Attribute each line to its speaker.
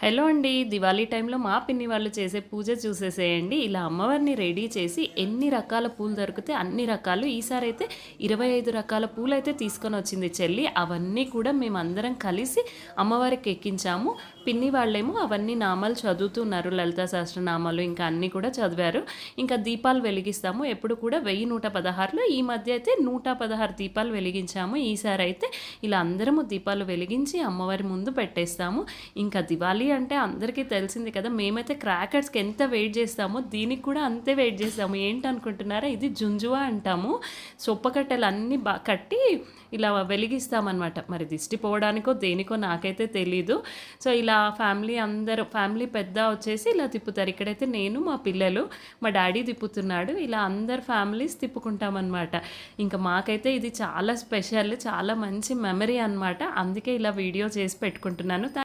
Speaker 1: Hello అండి. దివాళీ టైంలో మా పిన్ని వాళ్ళు చేసే పూజ చూసేసేయండి. ఇలా అమ్మవారిని రెడీ చేసి ఎన్ని రకాల పూలు దొరికితే అన్ని రకాలు ఈసారైతే 25 రకాల పూలైతే తీసుకొనొచ్చింది చెల్లి. అవన్నీ కూడా మేమందరం కలిసి అమ్మవారికి ఎక్కించాము. పిన్ని వాళ్ళేమో అవన్నీ నామాలు చదువుతున్నారు. లలితా సహస్రనామాలు ఇంకా అన్నీ కూడా చదివారు. ఇంకా దీపాలు వెలిగిస్తాము. ఎప్పుడు కూడా 1116లో ఈ మధ్య అయితే 116 దీపాలు వెలిగించాము. ఈసారైతే ఇలా అందరము దీపాలు వెలిగించి అమ్మవారి ముందు పెట్టేస్తాము. ఇంకా దివాళీ అంటే అందరికీ తెలిసింది కదా. మేమైతే క్రాకర్స్కి ఎంత వెయిట్ చేస్తామో దీనికి కూడా అంతే వెయిట్ చేస్తాము. ఏంటనుకుంటున్నారా, ఇది జుంజువా అంటాము. సొప్పకట్టెలు అన్నీ కట్టి ఇలా వెలిగిస్తామన్నమాట. మరి దిష్టి పోవడానికో దేనికో నాకైతే తెలీదు. సో ఇలా ఫ్యామిలీ పెద్ద వచ్చేసి ఇలా తిప్పుతారు. ఇక్కడైతే నేను, మా పిల్లలు, మా డాడీ తిప్పుతున్నాడు. ఇలా అందరు ఫ్యామిలీస్ తిప్పుకుంటామన్నమాట. ఇంకా మాకైతే ఇది చాలా స్పెషల్, చాలా మంచి మెమరీ అనమాట. అందుకే ఇలా వీడియో చేసి పెట్టుకుంటున్నాను.